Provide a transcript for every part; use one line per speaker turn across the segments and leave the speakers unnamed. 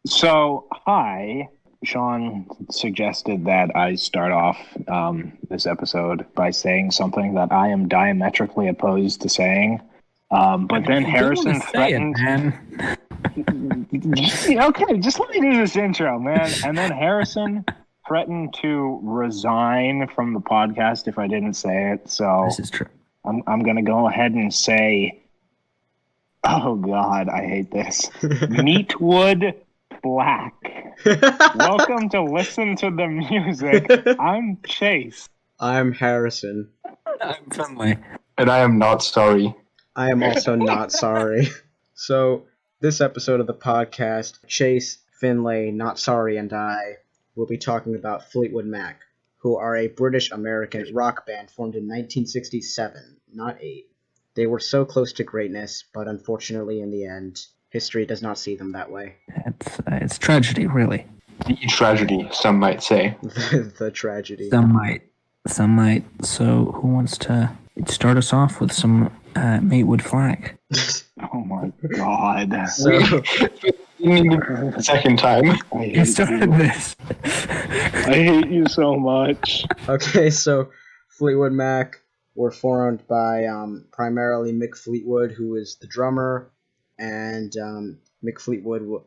So, hi. Sean suggested that I start off this episode by saying something that I am diametrically opposed to saying. But then Harrison threatened. Okay, just let me do this intro, man. And then Harrison threatened to resign from the podcast if I didn't say it. So
this is true.
I'm going to go ahead and say, oh God, I hate this. Meetwood Flac. Welcome to Listen to the Music. I'm Chase.
I'm Harrison.
I'm Finley.
And I am not sorry.
I am also not sorry. So, this episode of the podcast, Chase, Finlay, Not Sorry, and I will be talking about Fleetwood Mac, who are a British-American rock band formed in 1967, not 8. They were so close to greatness, but unfortunately in the end, history does not see them that way.
It's tragedy, really.
The tragedy, some might say.
The tragedy.
Some might. So, who wants to start us off with some Meetwood Flac?
Oh my God.
So,
Second time.
You started this.
I hate you so much.
okay, so Fleetwood Mac were formed by primarily Mick Fleetwood, who is the drummer, and Mick Fleetwood,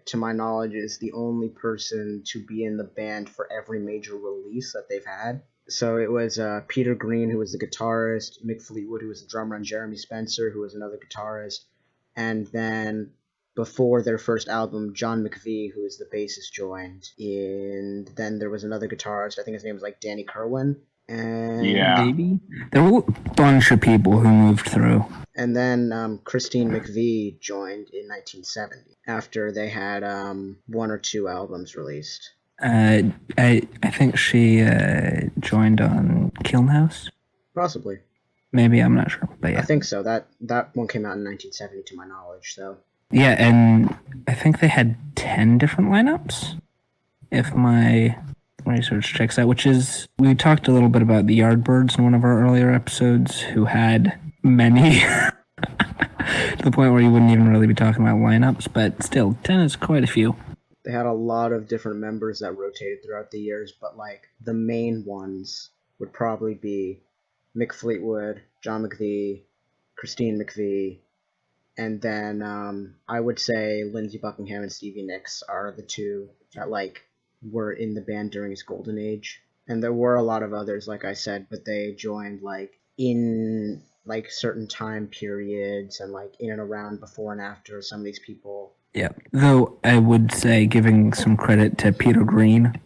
to my knowledge, is the only person to be in the band for every major release that they've had. So it was Peter Green, who was the guitarist, Mick Fleetwood, who was the drummer, and Jeremy Spencer, who was another guitarist. And then before their first album, John McVie, who was the bassist, joined. And then there was another guitarist, I think his name was like Danny Kerwin. And
Yeah.
Maybe. There were a bunch of people who moved through.
And then Christine McVie joined in 1970 after they had one or two albums released.
I think she joined on Kiln House.
Possibly.
Maybe, I'm not sure. But
I
yeah.
think so. That one came out in 1970 to my knowledge, so.
Yeah, and I think they had 10 different lineups, if my research checks out, which is, we talked a little bit about the Yardbirds in one of our earlier episodes, who had many, to the point where you wouldn't even really be talking about lineups, but still, 10 is quite a few.
They had a lot of different members that rotated throughout the years, but like the main ones would probably be Mick Fleetwood, John McVie, Christine McVie, and then I would say Lindsey Buckingham and Stevie Nicks are the two that like were in the band during its golden age. And there were a lot of others, like I said, but they joined like in like certain time periods and like in and around before and after some of these people.
Yeah, though I would say giving some credit to Peter Green,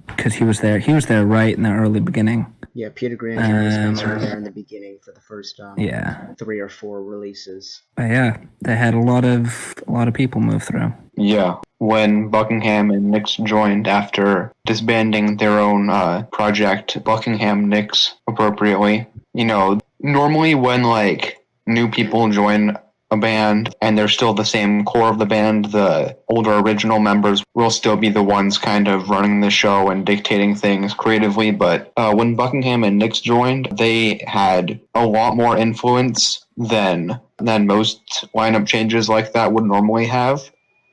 because he was there right in the early beginning.
Yeah, Peter Green and Jeremy Spencer were there in the beginning for the first 3 or 4 releases.
But yeah, they had a lot of people move through.
Yeah, when Buckingham and Nicks joined after disbanding their own project, Buckingham Nicks appropriately. You know, normally when like new people join a band and they're still the same core of the band, the older original members will still be the ones kind of running the show and dictating things creatively. But when Buckingham and Nicks joined, they had a lot more influence than most lineup changes like that would normally have.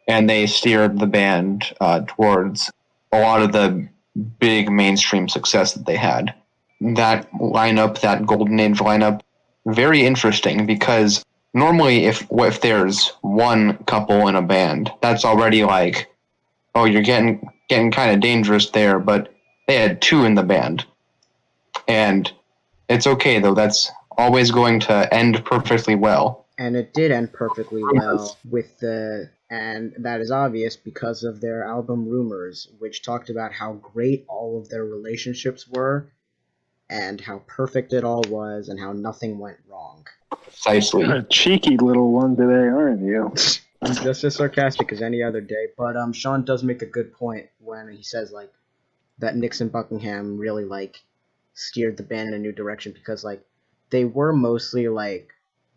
And they steered the band towards a lot of the big mainstream success that they had. That lineup, that Golden Age lineup, very interesting because normally if there's one couple in a band, that's already like, oh, you're getting kind of dangerous there, but they had 2 in the band. And it's okay, though. That's always going to end perfectly well.
And it did end perfectly well and that is obvious because of their album Rumors, which talked about how great all of their relationships were and how perfect it all was and how nothing went wrong.
Precisely.
You're a cheeky little one today, aren't you?
I'm just as sarcastic as any other day, but Sean does make a good point when he says like that Nicks and Buckingham really like steered the band in a new direction because like they were mostly like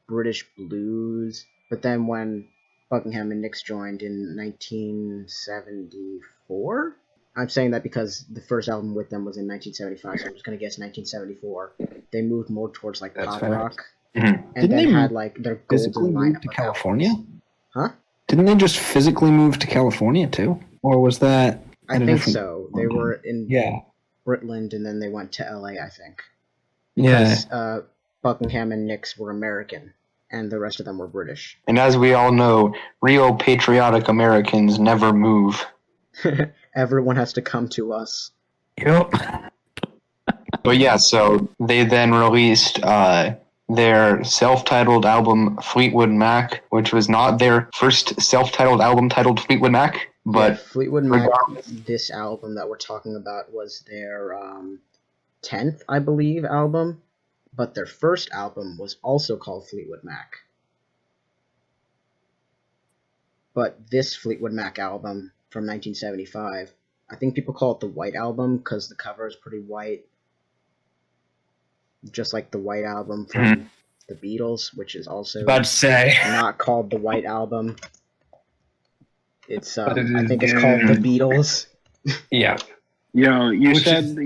British blues, but then when Buckingham and Nicks joined in 1974, I'm saying that because the first album with them was in 1975, so I'm just gonna guess 1974. They moved more towards like
That's
pop
fair.
rock,
Mm-hmm.
and then had like their golden
Physically
lineup
moved to
of
California?
albums. Huh?
Didn't they just physically move to California too? Or was that...
I think so. They were in
Yeah.
Britland, and then they went to LA, I think.
Yeah.
Because Buckingham and Nix were American, and the rest of them were British.
And as we all know, real patriotic Americans never move.
Everyone has to come to us.
Yep.
But yeah, so they then released their self-titled album Fleetwood Mac, which was not their first self-titled album titled Fleetwood Mac, but
Fleetwood Mac,
regardless.
this album that we're talking about was their 10th, I believe, album, but their first album was also called Fleetwood Mac. But this Fleetwood Mac album from 1975, I think people call it the White Album because the cover is pretty white, just like the White Album from the Beatles, which is also
About to say.
not called the White Album. It's
But it
I
is
think it's called the Beatles.
Yeah.
Yo, you
Which
said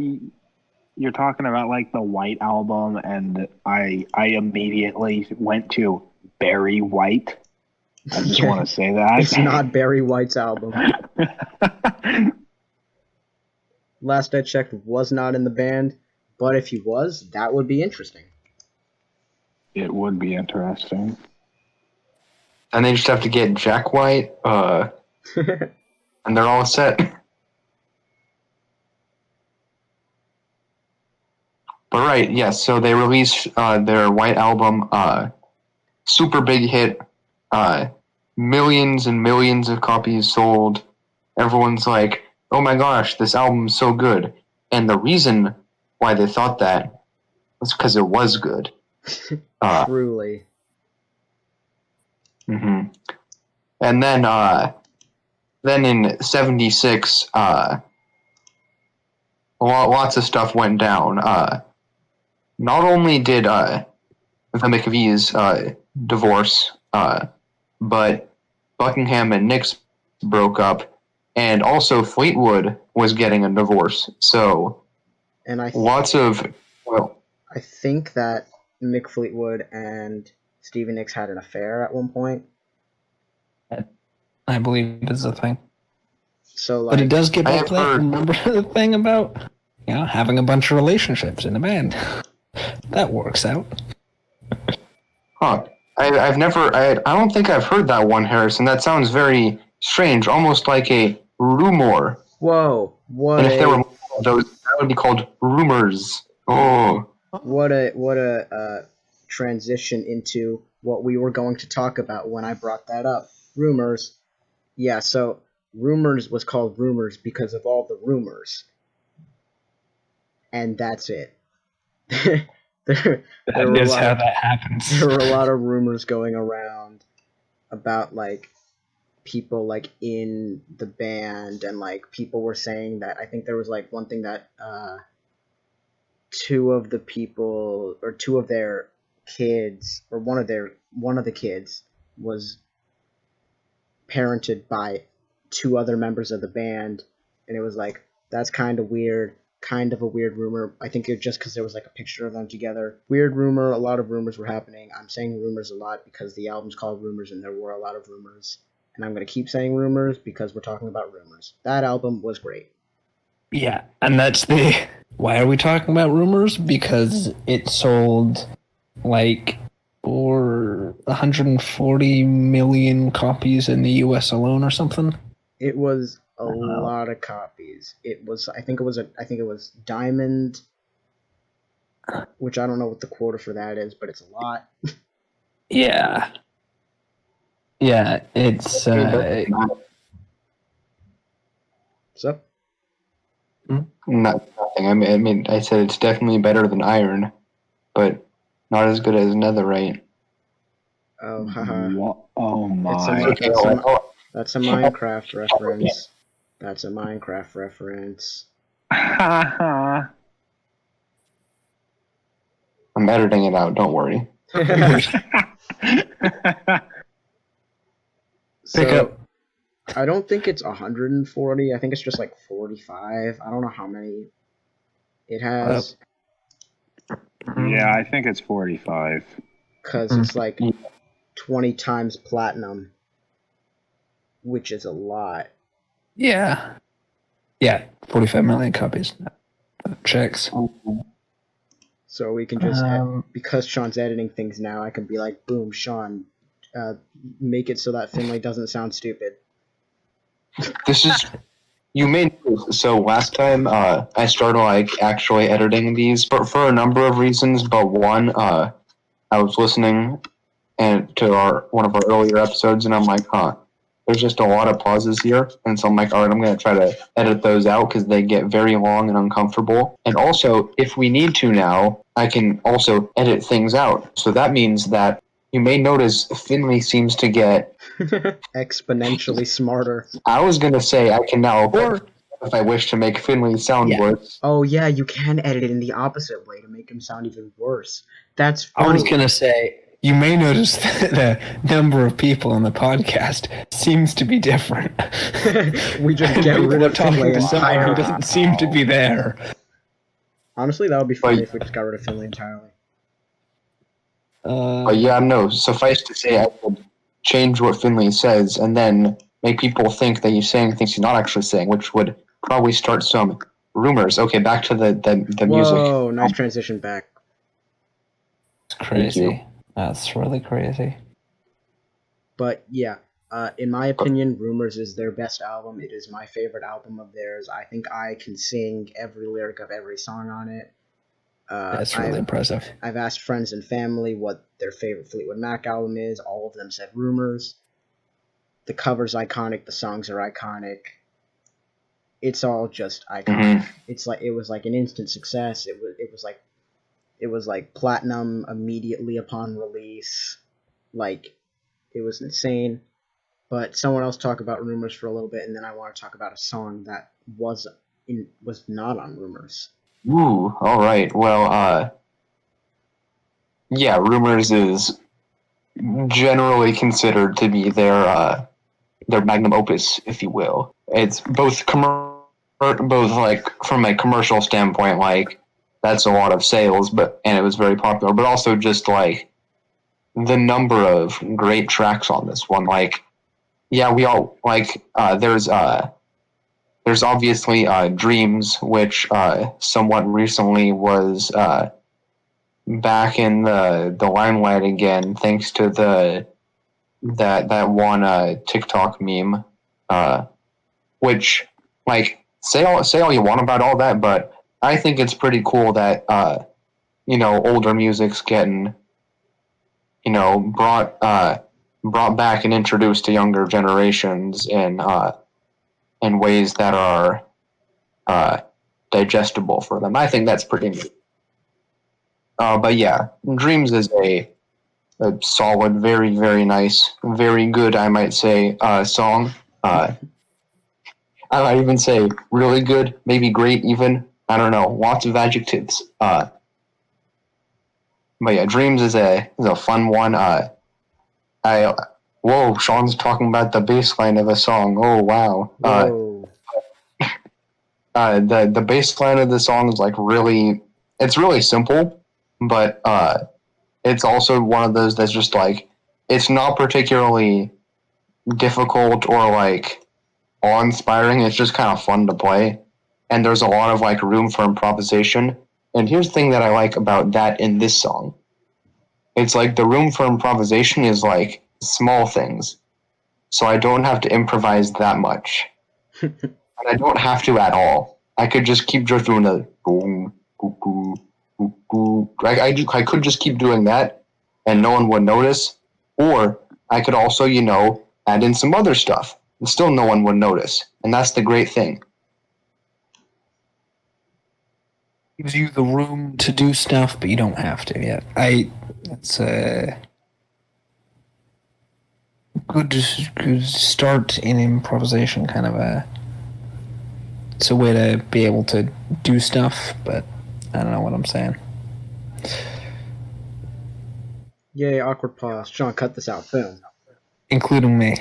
you're talking about like the White Album, and I immediately went to Barry White. I just want to say that
It's not Barry White's album. Last I checked, was not in the band, but if he was, that would be interesting.
It would be interesting.
And they just have to get Jack White, and they're all set. But right, yes, so they released their White Album, super big hit, millions and millions of copies sold. Everyone's like, oh my gosh, this album's so good. And the reason why they thought that was because it was good.
Truly.
Mm-hmm. And then in '76, lots of stuff went down. Not only did the McVies divorce, but Buckingham and Nix broke up, and also Fleetwood was getting a divorce. So,
And I think that Mick Fleetwood and Stevie Nicks had an affair at one point.
I believe it's a thing.
So, like,
But it does get back to that.
heard-
Remember the thing about having a bunch of relationships in a band? That works out.
Huh. I don't think I've heard that one, Harrison. That sounds very strange, almost like a rumor.
whoa,
And if there were more of those, that would be called rumors. Oh.
what a transition into what we were going to talk about when I brought that up. Rumors. Yeah, so Rumors was called Rumors because of all the rumors. And that's it. There
That is how that happens.
There were a lot of rumors going around about, like, people, like, in the band, and, like, people were saying that, I think there was, like, one thing that two of the people, or two of their kids, or one of the kids was parented by two other members of the band, and it was like, that's kind of weird. Kind of a weird rumor. I think it just because there was like a picture of them together. Weird rumor. A lot of rumors were happening. I'm saying rumors a lot because the album's called Rumors, and there were a lot of rumors. And I'm going to keep saying rumors because we're talking about rumors. That album was great.
Yeah, and that's the... Why are we talking about rumors? Because it sold like 140 million copies in the US alone or something.
It was a lot of copies. It was, I think it was Diamond, which I don't know what the quota for that is, but it's a lot.
Yeah. Yeah, it's
So,
Nothing. I mean, I said it's definitely better than iron, but not as good as netherite.
oh, haha.
Oh
It's
my.
That's a Minecraft reference. That's a Minecraft reference.
I'm editing it out. Don't worry.
Pick up.
I don't think it's 140. I think it's just like 45. I don't know how many it has.
Yeah, I think it's 45.
Because it's like 20 times platinum. which is a lot.
Yeah. Yeah, 45 million copies. Checks.
So we can just,
Um,
because Sean's editing things now, I can be like, boom, Sean, make it so that Finley doesn't sound stupid.
This is you may know. So last time I started like actually editing these for a number of reasons, but one I was listening to one of our earlier episodes, and I'm like, there's just a lot of pauses here, and so I'm like, all right, I'm gonna try to edit those out because they get very long and uncomfortable. And also, if we need to now, I can also edit things out. So that means that you may notice Finley seems to get
exponentially smarter.
I was gonna say I can now, or if I wish to make Finley sound worse.
Oh yeah, you can edit it in the opposite way to make him sound even worse. That's funny.
I was going to say, you may notice that the number of people on the podcast seems to be different.
We just get rid of Finley
to someone who
entirely.
doesn't seem to be there.
Honestly, that would be funny if we just got rid of Finley entirely.
But yeah, no, suffice to say, I would change what Finley says and then make people think that he's saying things he's not actually saying, which would probably start some rumors. Okay, back to the music.
Whoa, nice transition back.
It's crazy. That's really crazy.
But yeah, in my opinion, Rumors is their best album. It is my favorite album of theirs. I think I can sing every lyric of every song on it.
That's really impressive.
I've asked friends and family what their favorite Fleetwood Mac album is. All of them said Rumors. The cover's iconic. The songs are iconic. It's all just iconic.
Mm-hmm.
It's like it was like an instant success. It was like platinum immediately upon release. Like, it was insane. But someone else talk about Rumors for a little bit, and then I want to talk about a song that was not on Rumors.
Ooh, all right. Well, yeah, Rumors is generally considered to be their magnum opus, if you will. It's both like from a commercial standpoint, like that's a lot of sales, and it was very popular, but also just like the number of great tracks on this one. Like, yeah, we all like. There's obviously Dreams, which somewhat recently was back in the limelight again, thanks to that one TikTok meme, which like say all you want about all that, but I think it's pretty cool that older music's getting brought back and introduced to younger generations in ways that are digestible for them. I think that's pretty neat. But yeah, Dreams is a solid, very, very nice, very good, I might say, song. I might even say really good, maybe great even. I don't know, lots of adjectives. But yeah, Dreams is a fun one. Whoa, Sean's talking about the bass line of a song. Oh, wow. The bass line of the song is like it's really simple, but it's also one of those that's just like, it's not particularly difficult or like awe-inspiring. It's just kind of fun to play, and there's a lot of like room for improvisation. And here's the thing that I like about that in this song. It's like the room for improvisation is like small things, so I don't have to improvise that much. And I don't have to at all. I could just keep just doing the boom, boom, boom, boom, boom. I could just keep doing that, and no one would notice. Or I could also, add in some other stuff, and still no one would notice. And that's the great thing.
Gives you the room to do stuff, but you don't have to yet. It's a good start in improvisation, kind of it's a way to be able to do stuff, but I don't know what I'm saying.
Yay, awkward pause. Sean, cut this out. Boom.
Including me.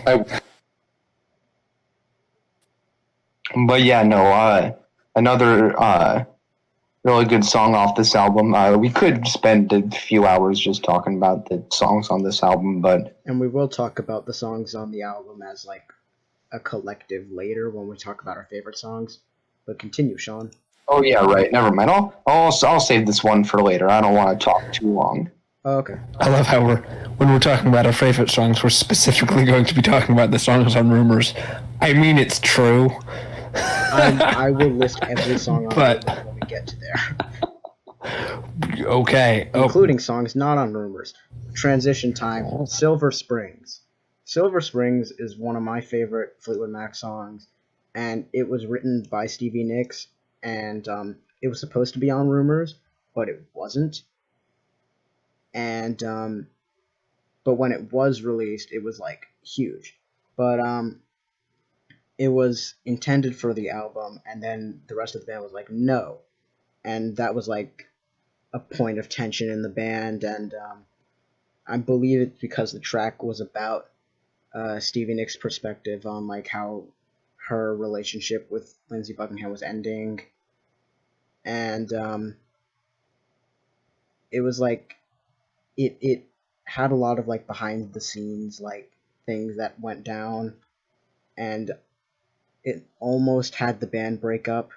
But yeah, no, another really good song off this album. We could spend a few hours just talking about the songs on this album, and
we will talk about the songs on the album as like a collective later when we talk about our favorite songs. But continue, Sean.
Oh yeah, right. Never mind. I'll save this one for later. I don't want to talk too long.
Oh, okay.
I love how when we're talking about our favorite songs, we're specifically going to be talking about the songs on Rumors. I mean, it's true.
I will list every song on
But-
Rumors when we get to there.
Okay.
Including songs not on Rumors. Transition time, Silver Springs. Silver Springs is one of my favorite Fleetwood Mac songs, and it was written by Stevie Nicks, and it was supposed to be on Rumors, but it wasn't. And but when it was released, it was like huge. But it was intended for the album, and then the rest of the band was like, no. And that was like a point of tension in the band, and I believe it's because the track was about Stevie Nicks' perspective on like how her relationship with Lindsey Buckingham was ending, and it was like it had a lot of like behind the scenes like things that went down, and it almost had the band break up,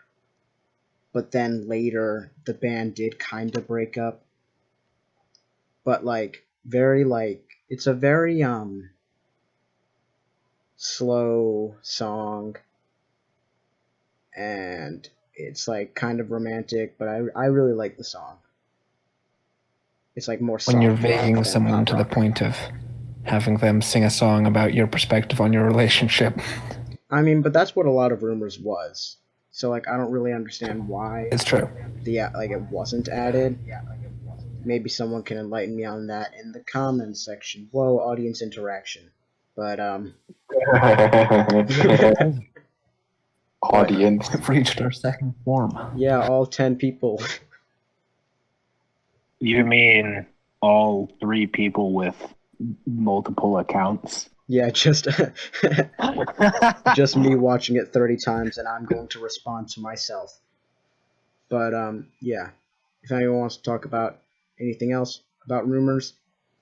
but then later the band did kind of break up, but like very like it's a very slow song, and it's like kind of romantic, but I really like the song. It's like more
When you're
soft rock
vaguing
than
someone
pop
to the
rock.
point of having them sing a song about your perspective on your relationship.
I mean, but that's what a lot of Rumors was. So like I don't really understand why
It's true.
like it wasn't added. Maybe someone can enlighten me on that in the comments section. Whoa, audience interaction. But
Audience.
We've reached our second form.
yeah, all 10 people.
You mean all 3 people with multiple accounts?
Yeah, just me watching it 30 times, and I'm going to respond to myself. But yeah, if anyone wants to talk about anything else about Rumors,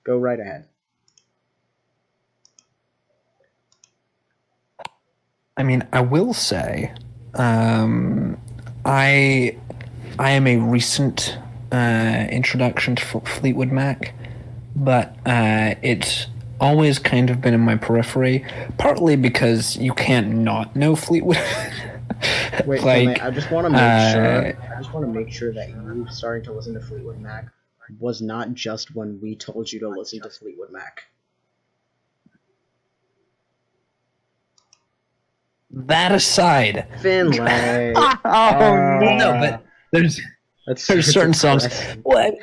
go right ahead.
I mean, I will say, I am a recent introduction to Fleetwood Mac, but it's always kind of been in my periphery, partly because you can't not know Fleetwood.
Wait,
like,
I just want to make sure. I just want to make sure that you starting to listen to Fleetwood Mac was not just when we told you to listen to Fleetwood Mac.
that aside,
Finlay.
no, but there's
That's
certain songs.
depressing.
What?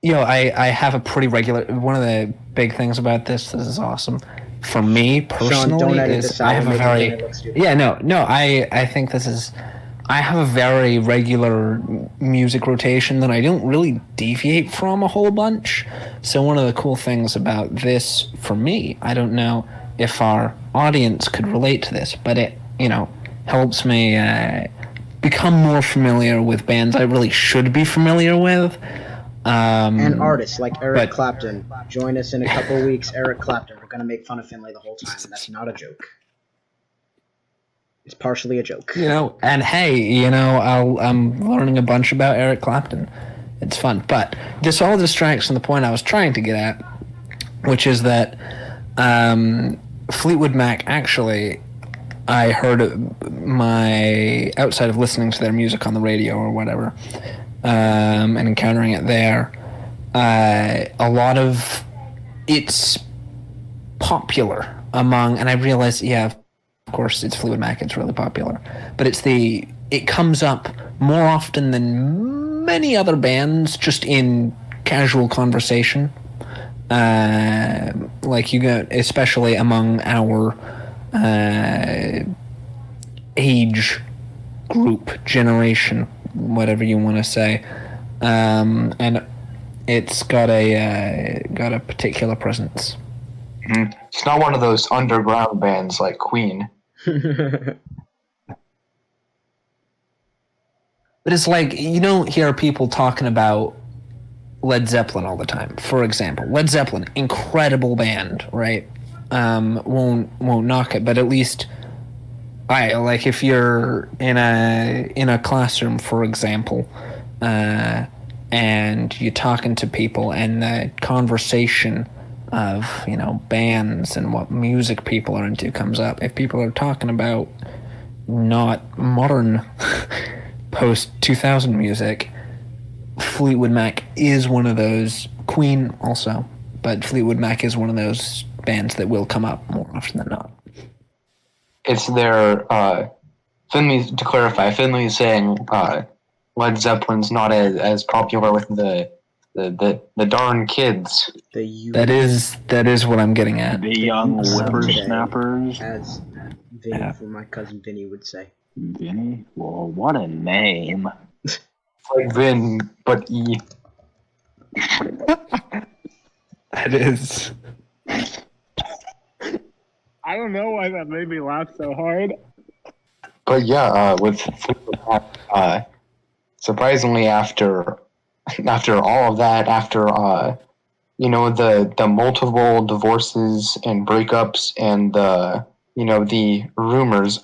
I have a pretty regular. One of the big things about this is awesome for me personally.
Sean, don't edit
is
this out.
I have
You're
a
making
very
it look stupid.
no. I think this is. I have a very regular music rotation that I don't really deviate from a whole bunch. So one of the cool things about this for me, I don't know if our audience could relate to this, but it helps me become more familiar with bands I really should be familiar with.
And artists like Eric
but-
Clapton. Join us in a couple weeks. Eric Clapton. We're gonna make fun of Finlay the whole time, and that's not a joke. It's partially a joke.
And hey, I'm learning a bunch about Eric Clapton. It's fun, but this all distracts from the point I was trying to get at, which is that Fleetwood Mac actually, I heard outside of listening to their music on the radio or whatever, and encountering it there, a lot of it's popular among, and I realized, yeah, of course it's Fleetwood Mac, it's really popular, but it comes up more often than many other bands just in casual conversation. Like you got, especially among our age group, generation, whatever you want to say, and it's got a particular presence.
Mm-hmm. It's not one of those underground bands like Queen.
But it's like you don't hear people talking about Led Zeppelin all the time. For example, Led Zeppelin, incredible band, right? Won't knock it, but at least Like if you're in a classroom, for example, and you're talking to people, and the conversation of bands and what music people are into comes up. If people are talking about not modern post 2000 music, Fleetwood Mac is one of those. Queen also, but Fleetwood Mac is one of those bands that will come up more often than not.
It's their Finley. To clarify, Finley is saying Led Zeppelin's not as popular with the darn kids.
That is what I'm getting at.
The young whippersnappers.
As Vinny from my cousin Vinny would say.
Vinny? Well, what a name.
It's like Vin, but E.
It is.
I don't know why that made me laugh so hard.
But yeah, with Fleetwood Mac, surprisingly after all of that, after the multiple divorces and breakups and the rumors,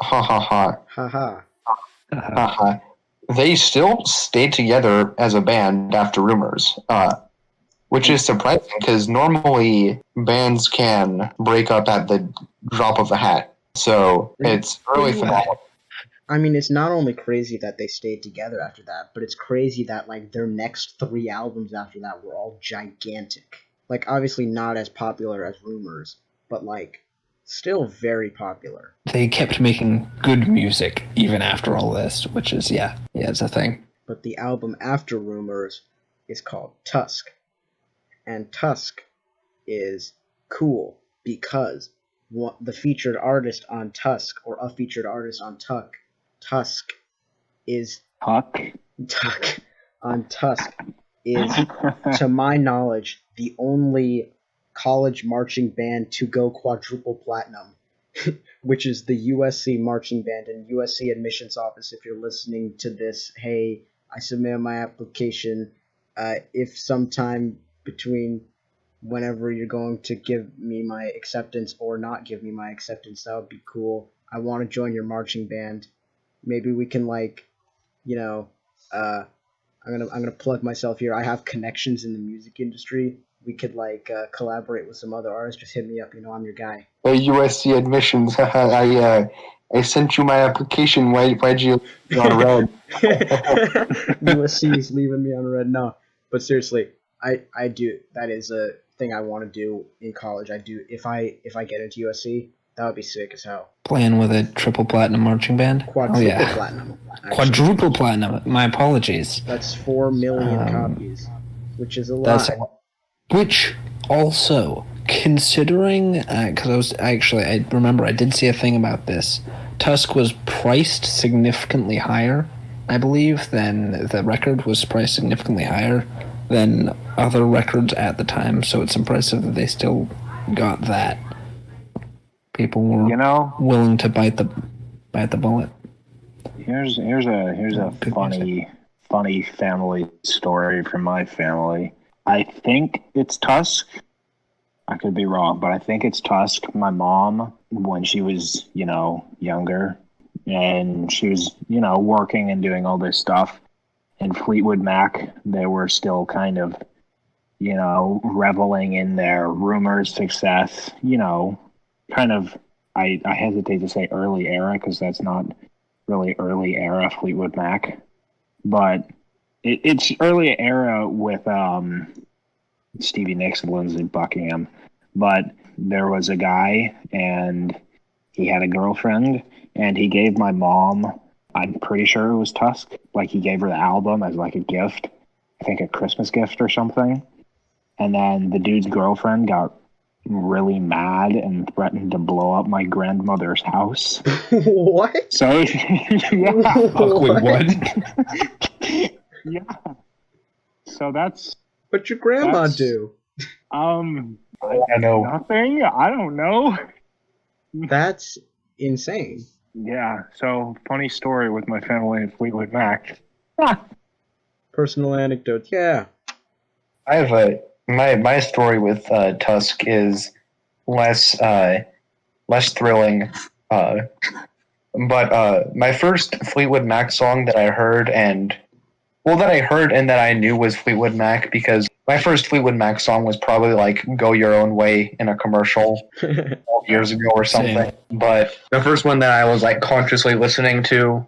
they still stayed together as a band after rumors, which is surprising because normally bands can break up at the drop of a hat. So it's really phenomenal.
I mean, it's not only crazy that they stayed together after that, but it's crazy that like their next 3 albums after that were all gigantic. Like obviously not as popular as Rumors, but like still very popular.
They kept making good music even after all this, which is it's a thing.
But the album after Rumors is called Tusk. And Tusk is cool because the featured artist on Tusk, or a featured artist on Tusk is
Tuck
on Tusk is, to my knowledge, the only college marching band to go quadruple platinum, which is the USC marching band. And USC admissions office, if you're listening to this, hey, I submitted my application. If sometime between whenever you're going to give me my acceptance or not give me my acceptance, that would be cool. I want to join your marching band. Maybe we can I'm gonna plug myself here. I have connections in the music industry. We could collaborate with some other artists. Just hit me up. I'm your guy.
Hey, USC admissions. I sent you my application. Why'd you leave me on red?
USC is leaving me on red. No, but seriously, I do. That is a thing I want to do in college. I do. If I get into USC, that would be sick as hell.
Playing with a triple platinum marching band?
Quadruple platinum. Actually.
Quadruple platinum. My apologies.
That's 4 million copies, which is a lot.
Which also, considering, because I remember I did see a thing about this. Tusk was priced significantly higher, I believe, than the record was priced significantly higher than other records at the time. So it's impressive that they still got that. People were willing to bite the bullet.
Here's a funny family story from my family. I think it's Tusk. I could be wrong, but I think it's Tusk. My mom, when she was, younger, and she was, working and doing all this stuff, and Fleetwood Mac, they were still kind of, reveling in their Rumors success, kind of, I hesitate to say early era, because that's not really early era Fleetwood Mac, but it's early era with Stevie Nicks and Lindsey Buckingham. But there was a guy, and he had a girlfriend, and he gave my mom, I'm pretty sure it was Tusk, like he gave her the album as like a gift, I think a Christmas gift or something. And then the dude's girlfriend got really mad and threatened to blow up my grandmother's house.
What?
So, yeah.
Wait, what?
Yeah. So that's...
What'd your grandma do?
I know.
Nothing. I don't know.
That's insane.
Yeah. So funny story with my family and Fleetwood Mac.
Personal anecdotes. Yeah.
I have my story with Tusk is less thrilling. But my first Fleetwood Mac song that I heard and that I knew was Fleetwood Mac, because my first Fleetwood Mac song was probably like "Go Your Own Way" in a commercial 12 years ago or something.
Same.
But the first one that I was like consciously listening to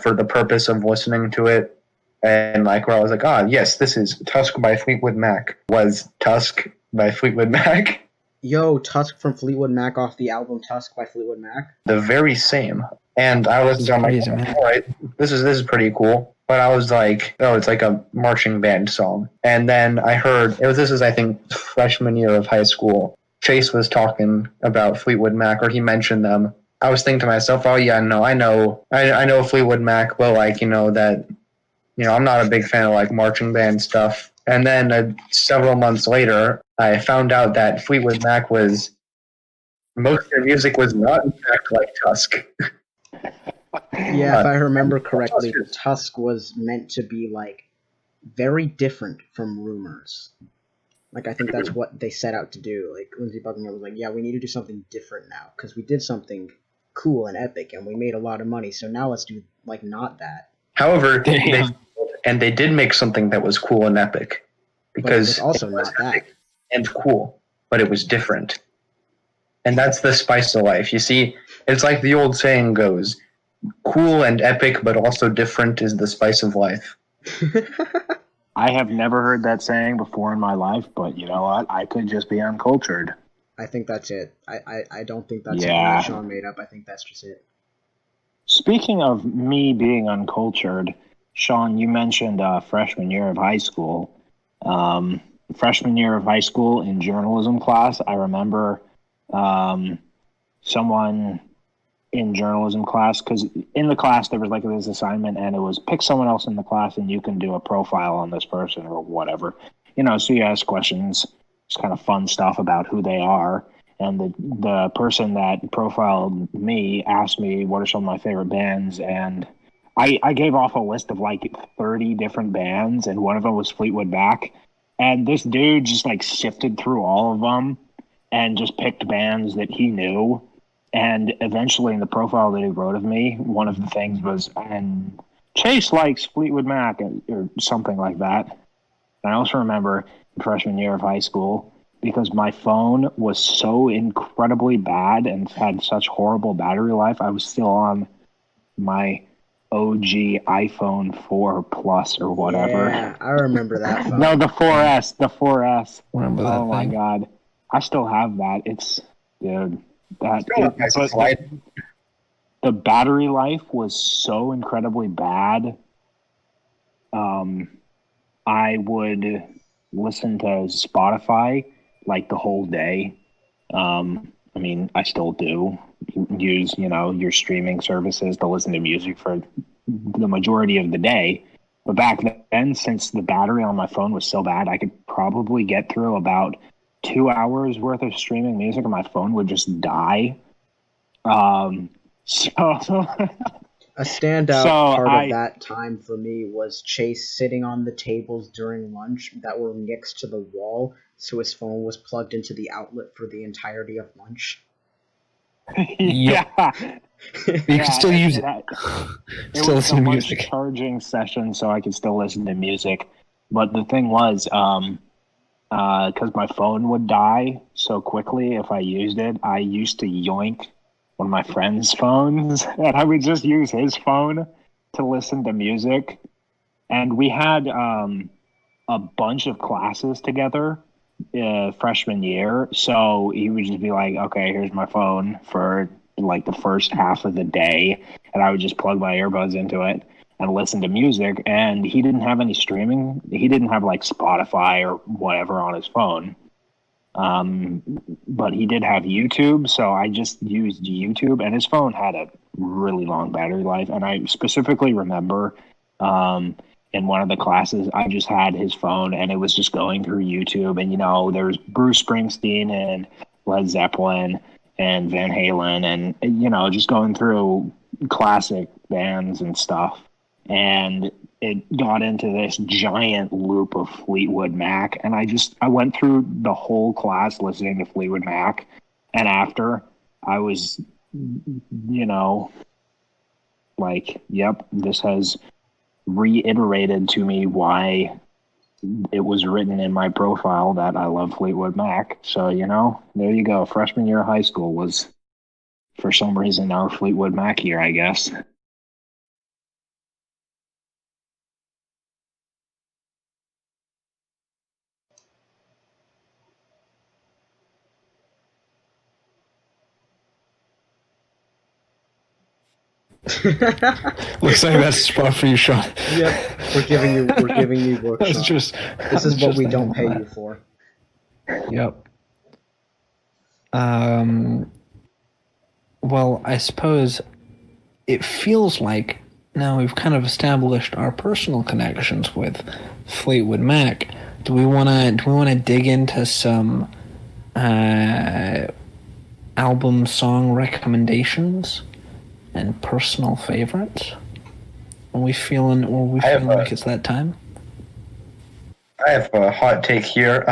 for the purpose of listening to it, and like where I was like, yes, this is Tusk by Fleetwood Mac, was Tusk by Fleetwood Mac.
Yo, Tusk from Fleetwood Mac off the album Tusk by Fleetwood Mac.
The very same. And I was on
Crazy,
like,
man.
all right, this is pretty cool. But I was like, oh, it's like a marching band song. And then I heard this is I think freshman year of high school. Chase was talking about Fleetwood Mac, or he mentioned them. I was thinking to myself, oh yeah, no, I know Fleetwood Mac, but like that, I'm not a big fan of like marching band stuff. And then several months later, I found out that Fleetwood Mac most of their music was not in fact like Tusk.
Yeah, if I remember correctly, Tusk was meant to be like very different from Rumors. Like I think that's what they set out to do. Like Lindsey Buckingham was like, yeah, we need to do something different now because we did something cool and epic and we made a lot of money. So now let's do like not that.
However, they did make something that was cool and epic, because
it was also not that
and cool, but it was different. And that's the spice of life. You see, it's like the old saying goes, cool and epic, but also different is the spice of life.
I have never heard that saying before in my life, but you know what? I could just be uncultured.
I think that's it. I don't think that's
Yeah.
something that Sean made up. I think that's just it.
Speaking of me being uncultured, Sean, you mentioned freshman year of high school. Freshman year of high school in journalism class, I remember someone in journalism class, because in the class there was like this assignment, and it was pick someone else in the class and you can do a profile on this person or whatever. So you ask questions, it's kind of fun stuff about who they are. And the person that profiled me asked me what are some of my favorite bands, and I gave off a list of like 30 different bands, and one of them was Fleetwood Mac. And this dude just like sifted through all of them and just picked bands that he knew. And eventually in the profile that he wrote of me, one of the things was, and Chase likes Fleetwood Mac or something like that. And I also remember freshman year of high school, because my phone was so incredibly bad and had such horrible battery life, I was still on my OG iPhone 4 Plus or whatever.
Yeah, I remember that phone.
No, the 4S. The 4S.
Remember that
Oh my
thing?
God. I still have that. It's, dude, the battery life was so incredibly bad. I would listen to Spotify like the whole day. I mean, I still do use, your streaming services to listen to music for the majority of the day. But back then, since the battery on my phone was so bad, I could probably get through about 2 hours worth of streaming music and my phone would just die.
A standout
So
part of that time for me was Chase sitting on the tables during lunch that were next to the wall, so his phone was plugged into the outlet for the entirety of lunch.
Yeah.
You can still use it.
It
Still
was
listen
a
to
lunch
music.
charging session, so I could still listen to music. But the thing was, because my phone would die so quickly if I used it, I used to yoink one of my friend's phones, and I would just use his phone to listen to music. And we had a bunch of classes together freshman year, so he would just be like, okay, here's my phone for like the first half of the day, and I would just plug my earbuds into it and listen to music. And he didn't have any streaming. He didn't have like Spotify or whatever on his phone. But he did have YouTube, so I just used YouTube, and his phone had a really long battery life. And I specifically remember in one of the classes, I just had his phone, and it was just going through YouTube, and there's Bruce Springsteen and Led Zeppelin and Van Halen, and just going through classic bands and stuff. And it got into this giant loop of Fleetwood Mac, and I went through the whole class listening to Fleetwood Mac, and after I was, like, yep, this has reiterated to me why it was written in my profile that I love Fleetwood Mac. So, there you go. Freshman year of high school was, for some reason, our Fleetwood Mac year, I guess.
Looks like that's a spot for you, Sean.
Yep, we're giving you work,
That's
Sean.
just.
This is what
just
we
the
don't
hell
pay
of
you
that.
for.
Yep. Well, I suppose it feels like now we've kind of established our personal connections with Fleetwood Mac. Do we want to dig into some album song recommendations and personal favorites? Are we feeling like it's that time?
I have a hot take here.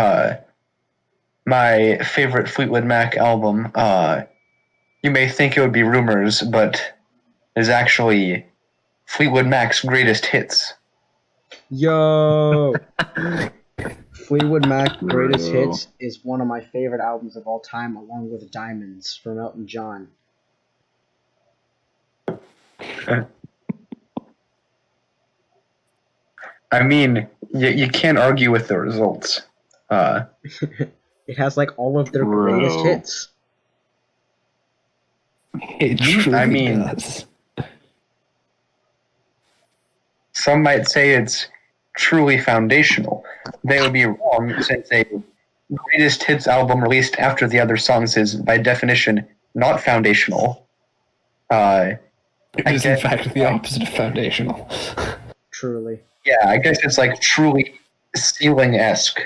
My favorite Fleetwood Mac album, you may think it would be Rumors, but is actually Fleetwood Mac's greatest hits.
Yo! Fleetwood Mac Greatest Hits is one of my favorite albums of all time, along with Diamonds from Elton John.
I mean, you can't argue with the results.
It has like all of their greatest hits.
It truly does.
Some might say it's truly foundational. They would be wrong, since a greatest hits album released after the other songs is, by definition, not foundational.
It is, in fact, the opposite of foundational.
Truly.
Yeah, I guess it's like truly ceiling-esque.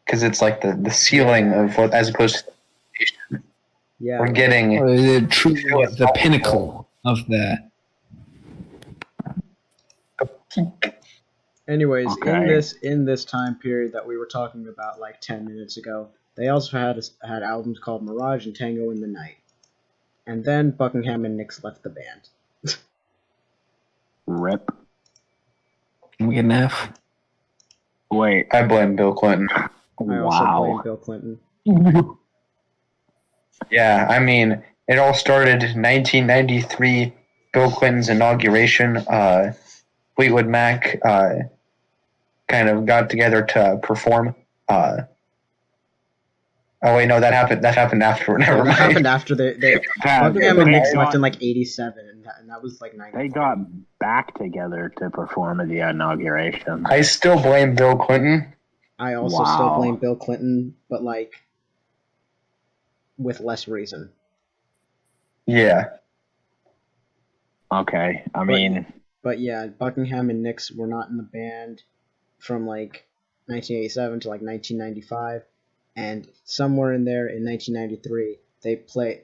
Because it's like the ceiling of what, as opposed to the foundation.
Yeah.
We're getting
truly the pinnacle of the
peak.
Anyways, in this time period that we were talking about like 10 minutes ago, they also had albums called Mirage and Tango in the Night. And then Buckingham and Nicks left the band.
Rip.
Can we get an F?
Wait.
I blame Bill Clinton.
I also blame Bill Clinton.
Yeah, I mean, it all started in 1993, Bill Clinton's inauguration. Fleetwood Mac kind of got together to perform. Oh wait, no, that happened after. Never mind.
That happened after Buckingham and Nicks left in like 87, and that was like 90.
They got back together to perform at the inauguration.
I still blame Bill Clinton.
I also still blame Bill Clinton, but like with less reason.
Yeah.
Okay,
But yeah, Buckingham and Nicks were not in the band from like 1987 to like 1995, and somewhere in there in 1993,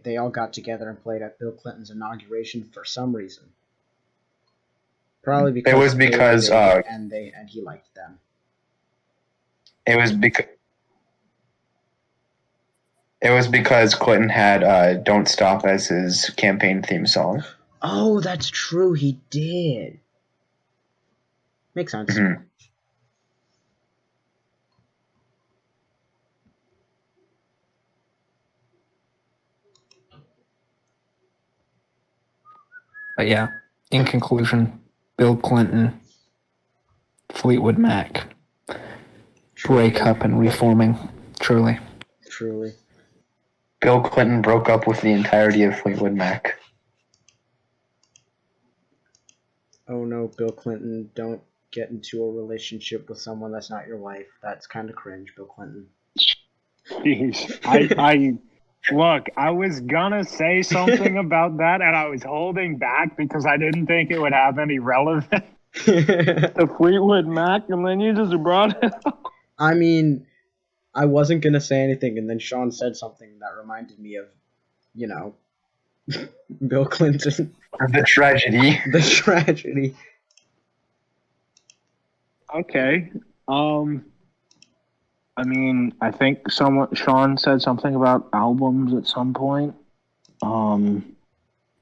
they all got together and played at Bill Clinton's inauguration for some reason. Probably because
it was because
and he liked them.
It was because Clinton had "Don't Stop" as his campaign theme song.
Oh, that's true. He did. Makes sense.
Mm-hmm.
But yeah, in conclusion, Bill Clinton, Fleetwood Mac, breakup and reforming. Truly.
Bill Clinton broke up with the entirety of Fleetwood Mac.
Oh no, Bill Clinton, don't get into a relationship with someone that's not your wife. That's kind of cringe, Bill Clinton.
Jeez. Look, I was gonna say something about that, and I was holding back because I didn't think it would have any relevance to Fleetwood Mac, and then you just brought it up.
I mean, I wasn't gonna say anything, and then Sean said something that reminded me of, Bill Clinton.
The tragedy.
The tragedy.
Okay. I think Sean said something about albums at some point.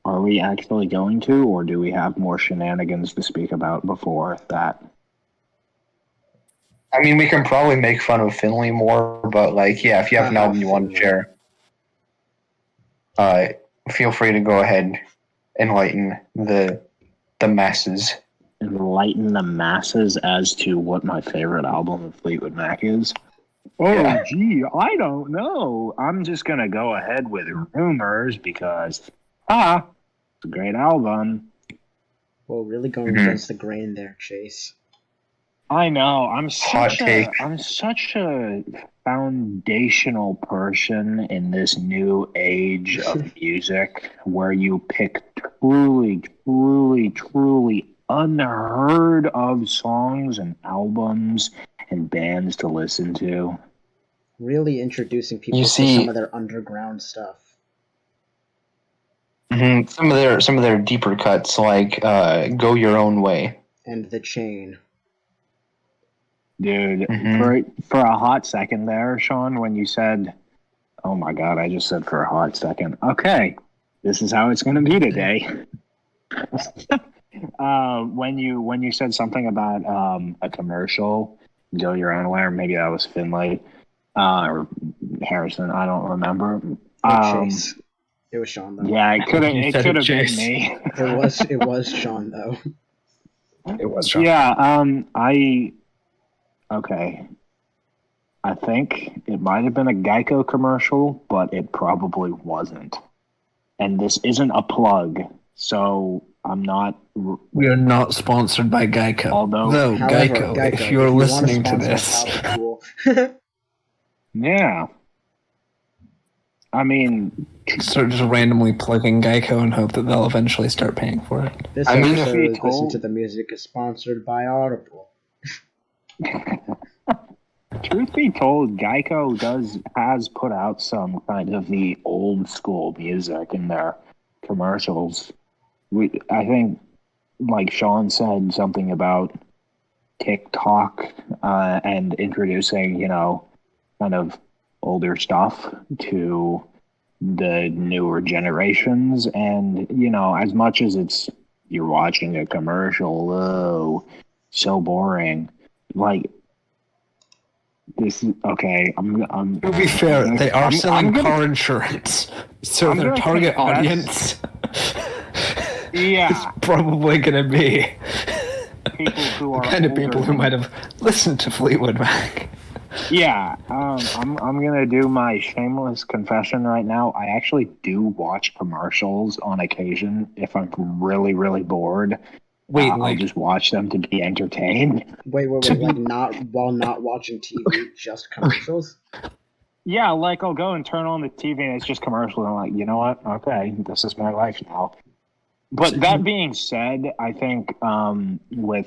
Are we actually going to, or do we have more shenanigans to speak about before that?
I mean, we can probably make fun of Finley more, but like, yeah, if you have an album you want to share, feel free to go ahead, enlighten the masses.
Enlighten the masses as to what my favorite album of Fleetwood Mac is. Oh,
Yeah.
gee, I don't know. I'm just gonna go ahead with rumors because, it's a great album.
Well, really going against the grain there, Chase.
I know. I'm
Hot take.
such a foundational person in this new age of music where you pick truly unheard of songs and albums and bands to listen to.
Really introducing people to some of their underground stuff.
Some of their deeper cuts, like "Go Your Own Way"
and "The Chain."
Dude, for a hot second there, Sean, when you said, "Oh my God," I just said for a hot second. Okay, this is how it's going to be today. When you said something about a commercial, "Go Your Own Way," or maybe that was Finlay or Harrison. I don't remember.
Chase. It was Sean though.
Yeah, it could have been me.
It was Sean though.
It was Sean.
Yeah. Okay. I think it might have been a Geico commercial, but it probably wasn't. And this isn't a plug, so I'm not.
We are not sponsored by Geico.
Although,
however, Geico, if you're listening to this.
Cool.
Yeah. I mean,
start just randomly plugging Geico and hope that they'll eventually start paying for it.
This episode is Listen to the Music is sponsored by Audible.
Truth be told, Geico has put out some kind of the old school music in their commercials. I think, like Sean said, something about TikTok and introducing, kind of older stuff to the newer generations. And, as much as you're watching a commercial, so boring. Like, this is okay.
To be fair, they are selling car insurance, so their target audience is probably going to be
people who are
the kind of people who might have listened to Fleetwood Mac.
Yeah, I'm gonna do my shameless confession right now. I actually do watch commercials on occasion if I'm really, really bored. I'll just watch them to be entertained.
Wait, like not while not watching TV, just commercials?
Yeah, like I'll go and turn on the TV and it's just commercials. And I'm like, you know what? Okay, this is my life now. But that being said, I think with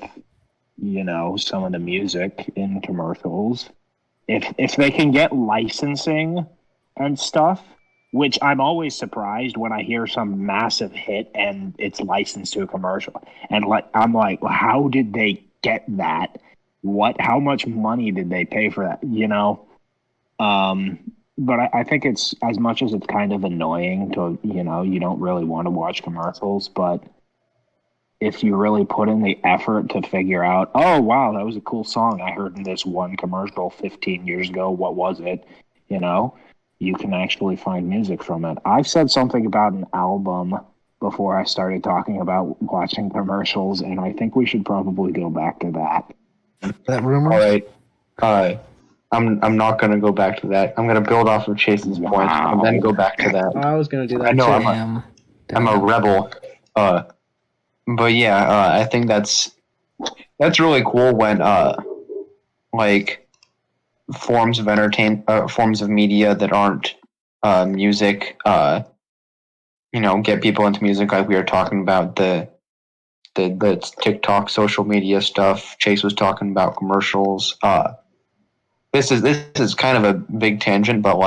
some of the music in commercials, if they can get licensing and stuff, which I'm always surprised when I hear some massive hit and it's licensed to a commercial. And I'm like, well, how did they get that? How much money did they pay for that? But I think it's, as much as it's kind of annoying to, you don't really want to watch commercials, but if you really put in the effort to figure out, oh, wow, that was a cool song I heard in this one commercial 15 years ago. What was it? You can actually find music from it. I've said something about an album before I started talking about watching commercials, and I think we should probably go back to that.
That rumor?
All right. I'm not going to go back to that. I'm going to build off of Chase's point and then go back to that.
I was going to do that.
I know I'm a rebel. But yeah, I think that's really cool when forms of media that aren't music, get people into music, like we were talking about the TikTok social media stuff. Chase was talking about commercials. This is kind of a big tangent, but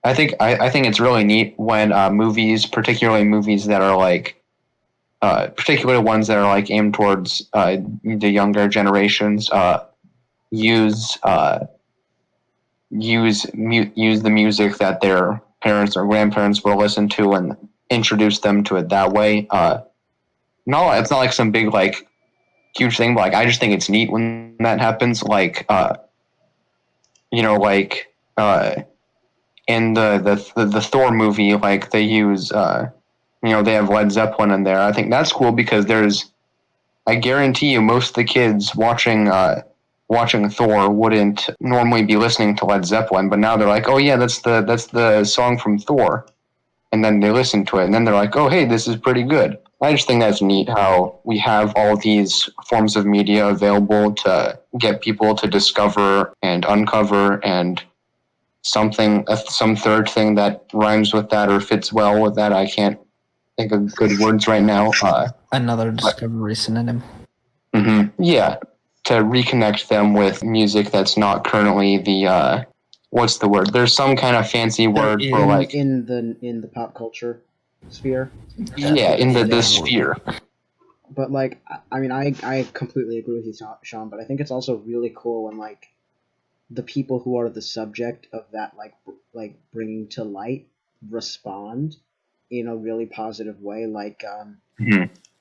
I think it's really neat when movies, particularly movies that are particularly ones that are aimed towards the younger generations, use the music that their parents or grandparents will listen to, and introduce them to it that way. No, it's not like some big like huge thing, but like I just think it's neat when that happens. Like like in the Thor movie, like they use they have Led Zeppelin in there. I think that's cool because I guarantee you most of the kids watching Thor wouldn't normally be listening to Led Zeppelin, but now they're like, oh yeah, that's the song from Thor, and then they listen to it, and then they're like, oh hey, this is pretty good. I just think that's neat how we have all these forms of media available to get people to discover and uncover and some third thing that rhymes with that or fits well with that. I can't think of good words right now.
Another discovery synonym.
Yeah, to reconnect them with music that's not currently the what's the word? There's some kind of fancy word for like
in the pop culture sphere.
Yeah, in the sphere.
But like, I mean, I completely agree with you, Sean. But I think it's also really cool when like the people who are the subject of that like bringing to light respond in a really positive way. Like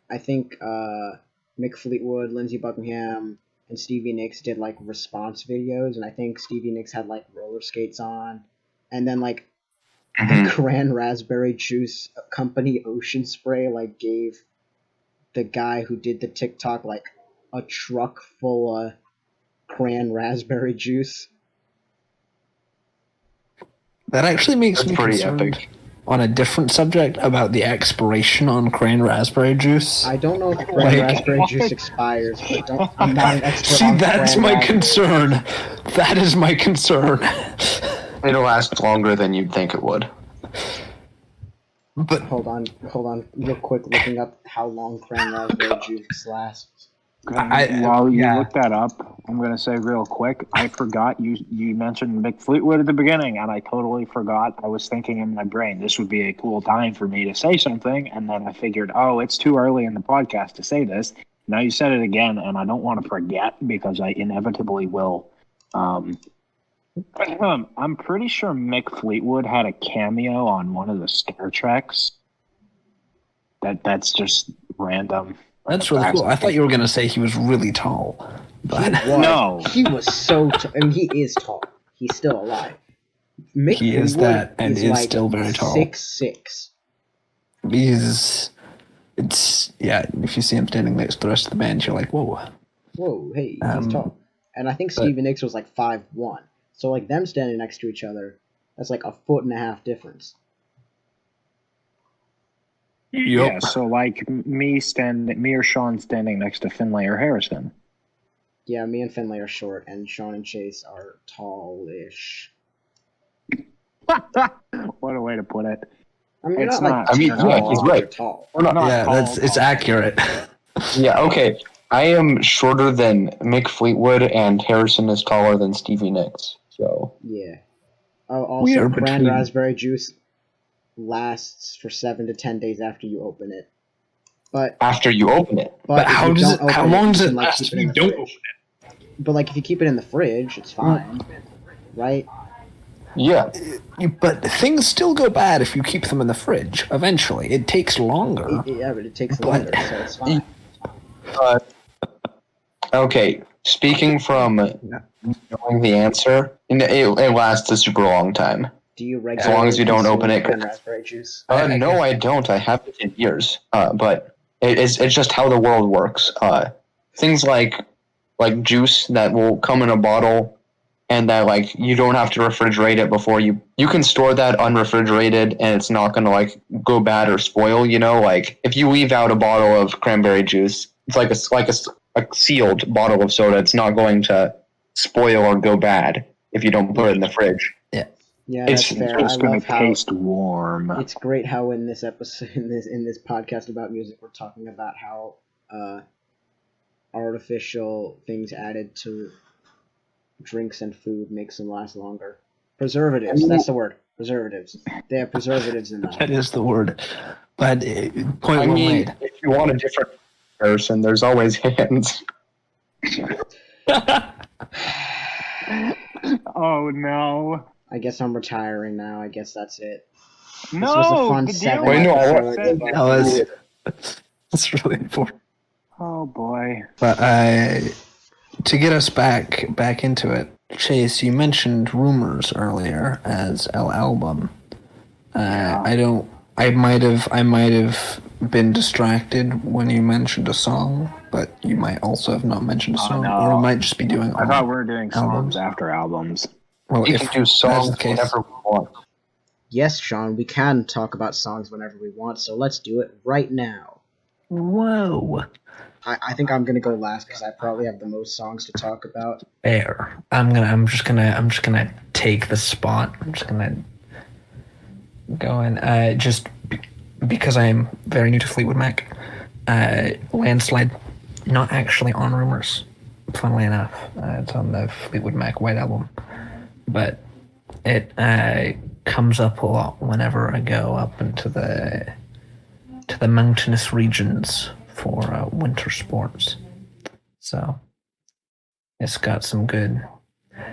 I think Mick Fleetwood, Lindsey Buckingham, and Stevie Nicks did like response videos, and I think Stevie Nicks had like roller skates on, and then like the Cran Raspberry Juice company Ocean Spray like gave the guy who did the TikTok like a truck full of Cran Raspberry Juice.
That actually makes me
pretty
concerned
epic.
On a different subject about the expiration on Cran Raspberry Juice.
I don't know if Cran Raspberry Juice expires, but I'm not an expert.
See, that's
Cran
my
Raspberry.
concern. That is my concern.
It'll last longer than you'd think it would.
But
Hold on, real quick, looking up how long Cran Raspberry Juice lasts.
While you look that up, I'm going to say real quick, I forgot you mentioned Mick Fleetwood at the beginning, and I totally forgot. I was thinking in my brain, this would be a cool time for me to say something, and then I figured, oh, it's too early in the podcast to say this. Now you said it again, and I don't want to forget because I inevitably will. I'm pretty sure Mick Fleetwood had a cameo on one of the Star Treks. That's just random.
that's really cool. I thought you were going to say he was really tall. But
No.
He was so I mean, he is tall. He's still alive. Mick
he is
Fleetwood
that and is
like
still very tall.
6'6".
If you see him standing next to the rest of the band, you're like, whoa.
Whoa, hey, he's tall. And I think Stevie Nicks was like 5'1". So like them standing next to each other, that's like a 1.5 foot difference.
Yep.
Yeah, so like me or Sean standing next to Finlay or Harrison.
Yeah, me and Finlay are short, and Sean and Chase are tallish.
What a way to put it.
I mean,
It's
not
not-
like
I mean,
tall,
yeah, he's right.
they're tall.
We're not.
It's accurate.
Yeah, okay. I am shorter than Mick Fleetwood, and Harrison is taller than Stevie Nicks. So
Yeah. Oh,
We
also,
are
Cran
between-
Raspberry Juice lasts for 7 to 10 days after you open it. But
after you open it,
but if
how
you
does
don't
it?
open
How long
you
does it
can, like,
last
keep
if
it in
you
the
don't
fridge.
open it?
But like if you keep it in the fridge, it's fine, right?
yeah.
But things still go bad if you keep them in the fridge. Eventually, it takes longer.
Yeah, but it takes
But-
longer, so it's fine.
Okay. Speaking from knowing the answer, it lasts a super long time.
Do you
As
regularly
long as you don't
consume
open it.
Cran Raspberry Juice?
No, I don't. I haven't in years. But it's just how the world works. Things like juice that will come in a bottle, and that like you don't have to refrigerate it before you can store that unrefrigerated, and it's not gonna like go bad or spoil. You know, like if you leave out a bottle of cranberry juice, it's like a sealed bottle of soda. It's not going to spoil or go bad if you don't put it in the fridge.
Yeah,
It's
that's fair. I
It's going
love
to
how
taste warm.
it's great how in this episode, in this podcast about music, we're talking about how artificial things added to drinks and food makes them last longer. Preservatives. That's the word. Preservatives. They have preservatives in them.
That is the word. But point
I
well
mean,
made.
if you want a different person, there's always hands.
Oh no.
I guess I'm retiring now. I guess that's it. This was a
No,
fun
the
segment.
deer
Wait, no, I
before
said
the-
That's really important.
Oh boy.
But to get us back into it, Chase, you mentioned Rumors earlier as our album. I might have been distracted when you mentioned a song, but you might also have not mentioned a song,
no.
or we might just be doing.
I thought we were doing
albums.
songs after albums.
Well,
We
if
can do
that's
songs
the case,
whenever we want.
Yes, Sean, we can talk about songs whenever we want, so let's do it right now.
whoa,
I think I'm gonna go last because I probably have the most songs to talk about.
fair. I'm just gonna take the spot. I'm just gonna go in. Because I am very new to Fleetwood Mac. Landslide, not actually on Rumors. Funnily enough, it's on the Fleetwood Mac White Album, but it comes up a lot whenever I go up into the mountainous regions for winter sports. So it's got some good.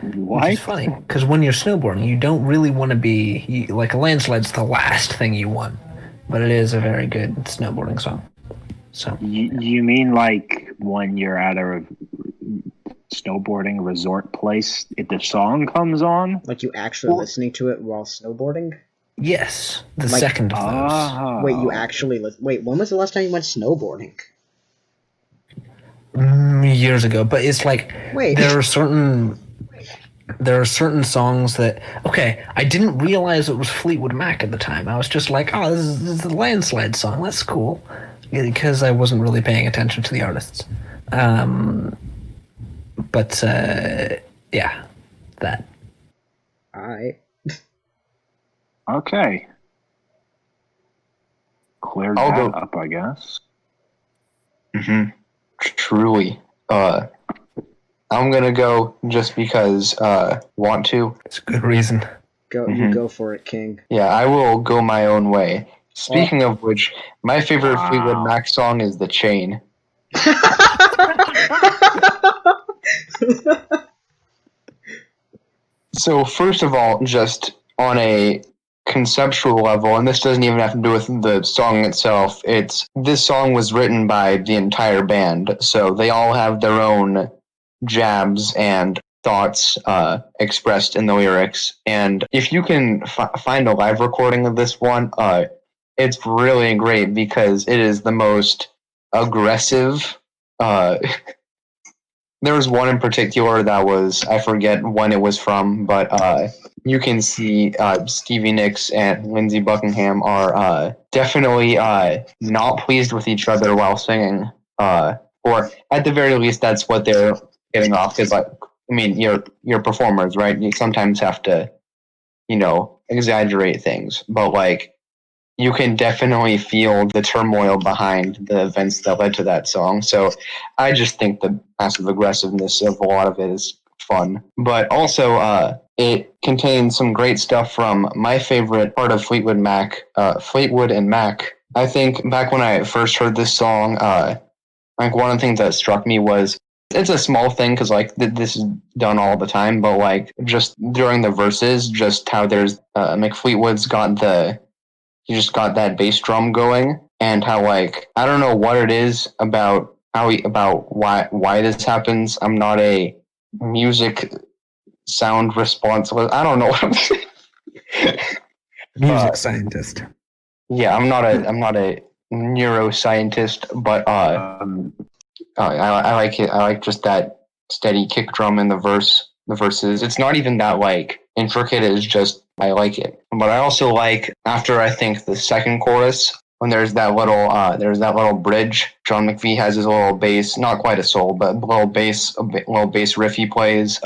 Which is funny because when you're snowboarding, you don't really want to be like a landslide's the last thing you want, but it is a very good snowboarding song. So
You mean like when you're at a snowboarding resort place, if the song comes on?
Like you actually listening to it while snowboarding?
yes, the
Like-
second of those.
Oh.
Wait, you actually wait? When was the last time you went snowboarding?
Years ago, but it's like
Wait.
there are certain songs that I didn't realize it was Fleetwood Mac at the time. I was just like, oh, this is the Landslide song, that's cool, because I wasn't really paying attention to the artists. But yeah, that.
Alright.
Okay. Cleared
I'll
that
go.
up, I guess.
Mm-hmm. Truly. I'm gonna go just because want to.
It's a good reason.
Go,
Mhm.
you go for it, King.
Yeah, I will go my own way. Speaking of which, my favorite Fleetwood Mac song is "The Chain." So first of all, just on a conceptual level, and this doesn't even have to do with the song itself, this song was written by the entire band, so they all have their own jabs and thoughts expressed in the lyrics. And if you can find a live recording of this one, it's really great because it is the most aggressive. There was one in particular that was, I forget when it was from, but you can see Stevie Nicks and Lindsey Buckingham are definitely not pleased with each other while singing. Or at the very least, that's what they're getting off. Because, like, I mean, you're performers, right? You sometimes have to, exaggerate things. But, like, you can definitely feel the turmoil behind the events that led to that song. So I just think the passive aggressiveness of a lot of it is fun. But also, it contains some great stuff from my favorite part of Fleetwood Mac, Fleetwood and Mac. I think back when I first heard this song, like one of the things that struck me was it's a small thing because like this is done all the time, but like just during the verses, just how there's McFleetwood's got he just got that bass drum going, and how like I don't know what it is about why this happens. I'm not a music sound response. I don't know what I'm saying.
Music scientist.
Yeah, I'm not a neuroscientist, but I like it. I like just that steady kick drum in the verses. It's not even that like intricate. It's just I like it. But I also like after I think the second chorus when there's that little bridge. John McVie has his little bass, not quite a soul, but little bass riff he plays.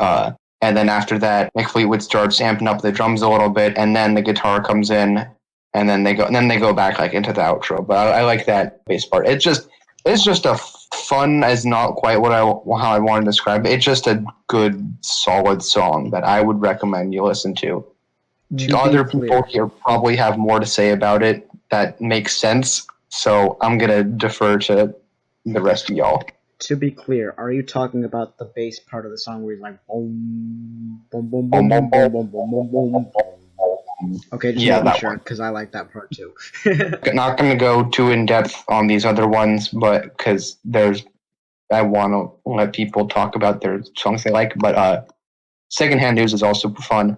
And then after that, McFleetwood starts amping up the drums a little bit, and then the guitar comes in, and then they go back like into the outro. But I like that bass part. It's just a fun as not quite how I want to describe it. It's just a good, solid song that I would recommend you listen to. Other people here probably have more to say about it that makes sense, so I'm gonna defer to the rest of y'all.
To be clear, are you talking about the bass part of the song where he's like boom, boom, boom, boom, boom, boom, boom, boom, boom, boom, boom? Okay, just
Yeah,
making
that
sure,
one.
because I like that part too.
Not going to go too in depth on these other ones, but because I want to let people talk about their songs they like. But Secondhand News is also fun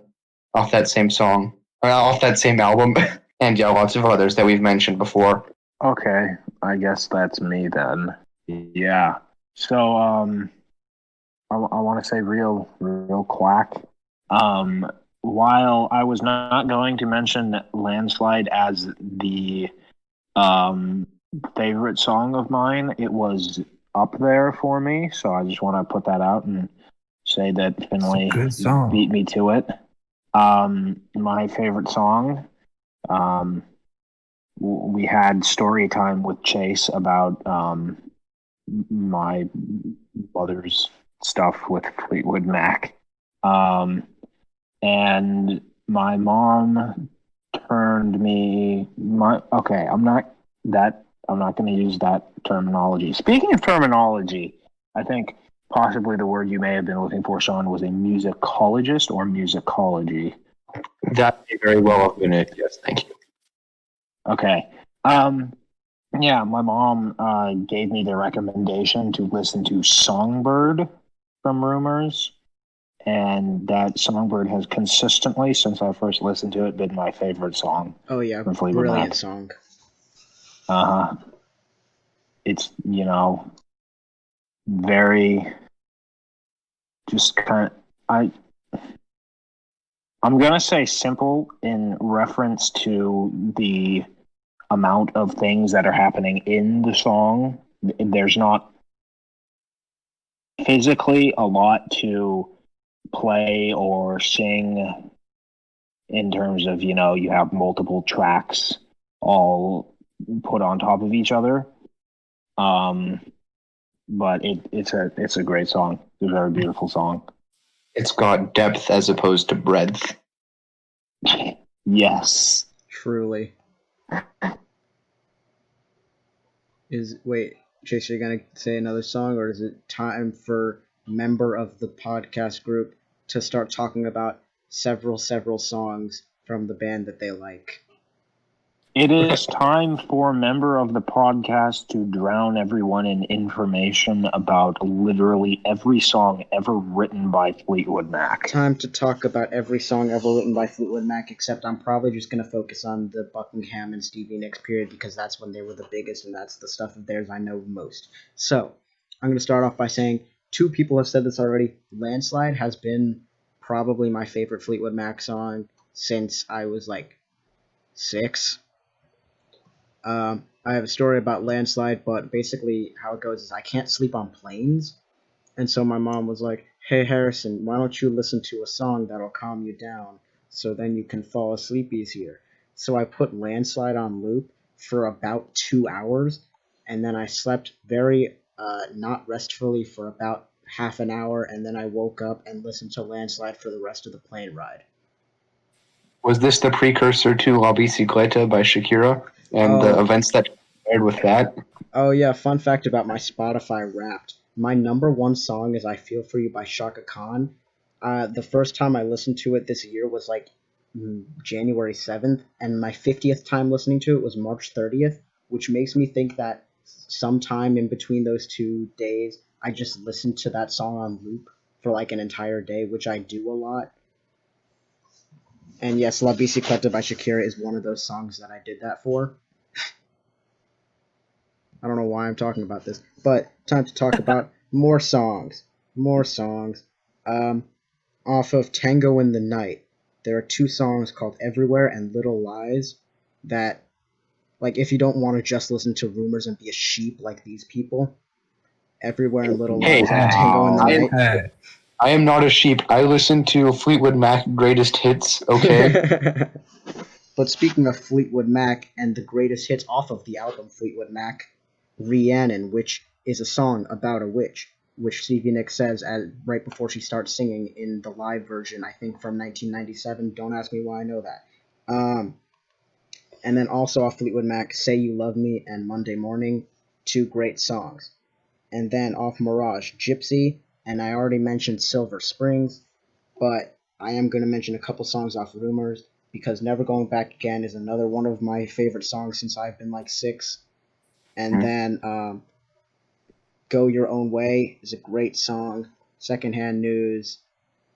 off that same song, off that same album, and yeah, lots of others that we've mentioned before.
Okay, I guess that's me then. Yeah. So, I want to say real quack. While I was not going to mention Landslide as the favorite song of mine, it was up there for me. So I just want to put that out and say that Finley
good song.
beat me to it. My favorite song. We had story time with Chase about my mother's stuff with Fleetwood Mac. And my mom turned me I'm not going to use that terminology. Speaking of terminology, I think possibly the word you may have been looking for, Sean, was a musicologist or musicology.
That may very well have been it. Yes, thank you.
Okay. Yeah, my mom gave me the recommendation to listen to Songbird from Rumors. And that Songbird has consistently, since I first listened to it, been my favorite song.
Oh yeah,
from Fleetwood
brilliant
Mac.
song.
It's, very just kind of, I'm gonna say simple in reference to the amount of things that are happening in the song. There's not physically a lot to play or sing in terms of, you have multiple tracks all put on top of each other. But it's a great song. It's a very beautiful song.
It's got depth as opposed to breadth.
Yes.
Truly. Wait, Chase, are you gonna say another song, or is it time for member of the podcast group to start talking about several songs from the band that they like?
It is time for a member of the podcast to drown everyone in information about literally every song ever written by Fleetwood Mac.
Time to talk about every song ever written by Fleetwood Mac, except I'm probably just going to focus on the Buckingham and Stevie Nicks period because that's when they were the biggest and that's the stuff of theirs I know most. So, I'm going to start off by saying two people have said this already. Landslide has been probably my favorite Fleetwood Mac song since I was like 6. I have a story about Landslide, but basically how it goes is I can't sleep on planes. And so my mom was like, hey, Harrison, why don't you listen to a song that'll calm you down so then you can fall asleep easier? So I put Landslide on loop for about 2 hours, and then I slept very not restfully for about half an hour, and then I woke up and listened to Landslide for the rest of the plane ride.
Was this the precursor to La Bicicleta by Shakira and the events that paired with that?
Oh yeah, fun fact about my Spotify Wrapped. My number one song is I Feel For You by Shaka Khan. The first time I listened to it this year was like January 7th, and my 50th time listening to it was March 30th, which makes me think that sometime in between those 2 days, I just listened to that song on loop for like an entire day, which I do a lot. And yes, La Bicicleta by Shakira is one of those songs that I did that for. I don't know why I'm talking about this, but time to talk about more songs. Off of Tango in the Night, there are 2 songs called Everywhere and Little Lies that, like, if you don't want to just listen to Rumors and be a sheep like these people, Everywhere and Little Lies and Tango in the Night.
I am not a sheep. I listen to Fleetwood Mac greatest hits, okay?
But speaking of Fleetwood Mac and the greatest hits off of the album Fleetwood Mac, Rhiannon, which is a song about a witch, which Stevie Nicks says right before she starts singing in the live version, I think from 1997. Don't ask me why I know that. And then also off Fleetwood Mac, Say You Love Me and Monday Morning, 2 great songs. And then off Mirage, Gypsy, and I already mentioned Silver Springs, but I am going to mention a couple songs off Rumors. because Never Going Back Again is another one of my favorite songs since I've been like 6. And then Go Your Own Way is a great song. Secondhand News.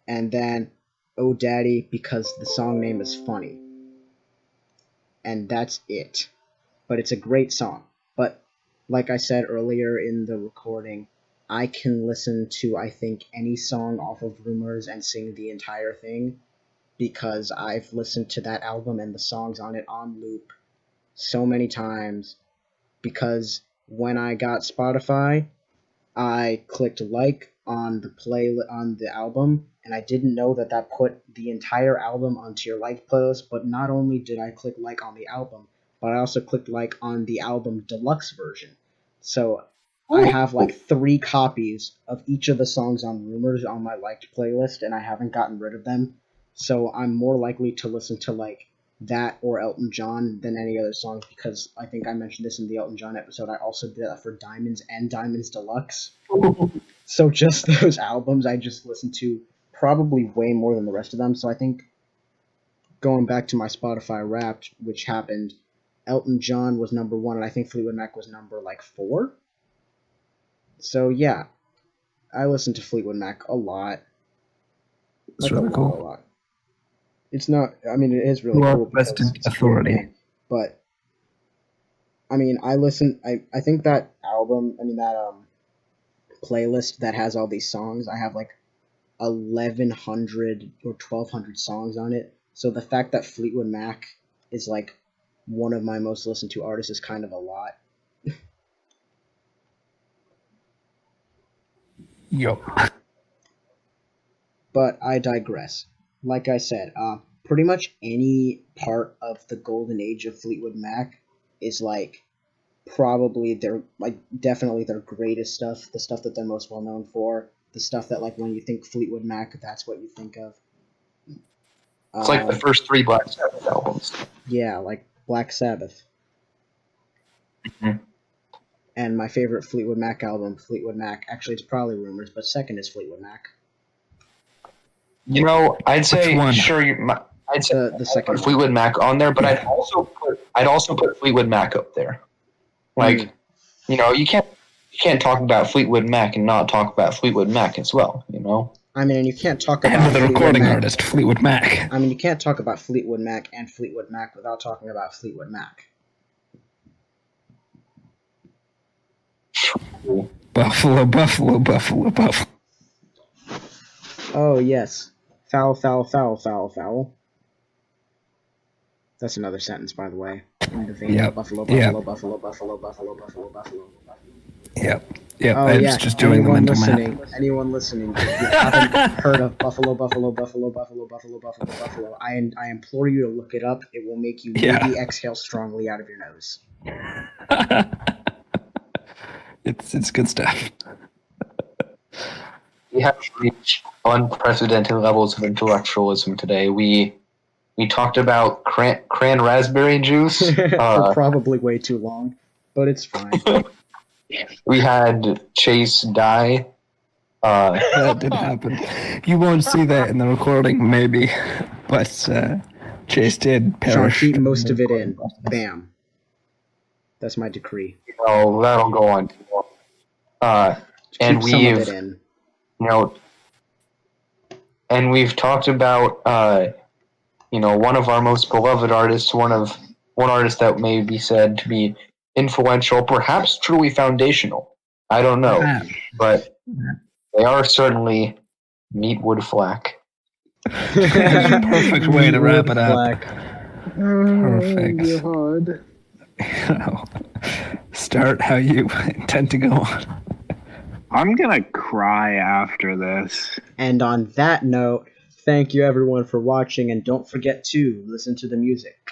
And then Oh Daddy, because the song name is funny. And that's it. But it's a great song. But like I said earlier in the recording, I can listen to, I think, any song off of Rumors and sing the entire thing, because I've listened to that album and the songs on it on loop so many times. Because when I got Spotify, I clicked like on the album, and I didn't know that put the entire album onto your like playlist. But not only did I click like on the album, but I also clicked like on the album deluxe version. So I have like 3 copies of each of the songs on Rumors on my liked playlist, and I haven't gotten rid of them. So I'm more likely to listen to like that or Elton John than any other songs, because I think I mentioned this in the Elton John episode. I also did that for Diamonds and Diamonds Deluxe. So just those albums I just listened to probably way more than the rest of them. So I think going back to my Spotify Wrapped, which happened, Elton John was number 1, and I think Fleetwood Mac was number like 4. So yeah, I listen to Fleetwood Mac a lot.
It's really cool.
A lot. It's not. I mean, it is really cool.
Vested authority.
But I mean, I listen. I think that album. I mean that playlist that has all these songs. I have like 1,100 or 1,200 songs on it. So the fact that Fleetwood Mac is like one of my most listened to artists is kind of a lot.
Yup.
But I digress. Like I said, pretty much any part of the golden age of Fleetwood Mac is like probably definitely their greatest stuff, the stuff that they're most well known for, the stuff that like when you think Fleetwood Mac, that's what you think of.
It's like the first 3 Black Sabbath albums.
Yeah, like Black Sabbath.
Mm-hmm.
And my favorite Fleetwood Mac album, Fleetwood Mac, actually it's probably Rumors, but second is Fleetwood Mac.
You know, I'd say
one?
I'd say
The second
put Fleetwood Mac on there, but I'd also put Fleetwood Mac up there. Like, you know, you can't talk about Fleetwood Mac and not talk about Fleetwood Mac as well. You know.
I mean, you can't talk about
And the
Fleetwood
recording
Mac.
artist, Fleetwood Mac.
I mean, you can't talk about Fleetwood Mac and Fleetwood Mac without talking about Fleetwood Mac.
Buffalo, Buffalo, Buffalo, Buffalo.
Oh, yes. Foul, foul, foul, foul, foul. That's another sentence, by the way. In the vein of Buffalo, Buffalo, Buffalo, Buffalo, Buffalo, Buffalo, Buffalo.
Yep. Yep.
Oh,
I was
yeah.
just doing the mental math.
Anyone listening, if you haven't heard of Buffalo, Buffalo, Buffalo, Buffalo, Buffalo, Buffalo, Buffalo, I implore you to look it up. It will make you maybe exhale strongly out of your nose.
It's good stuff.
We have reached unprecedented levels of intellectualism today. We talked about cran raspberry juice.
For probably way too long, but it's fine.
We had Chase die.
That did happen. You won't see that in the recording, maybe, but Chase did perish.
Sean, keep most of it in. Bam. That's my decree.
Oh, that'll go on. And
Keep some of it in.
You know, and we've talked about, you know, one of our most beloved artists, one artist that may be said to be influential, perhaps truly foundational. I don't know, but they are certainly Meetwood Flac.
Perfect way to wrap it up. Perfect.
God.
Start how you intend to go on.
I'm gonna cry after this.
And on that note, thank you everyone for watching, and don't forget to listen to the music.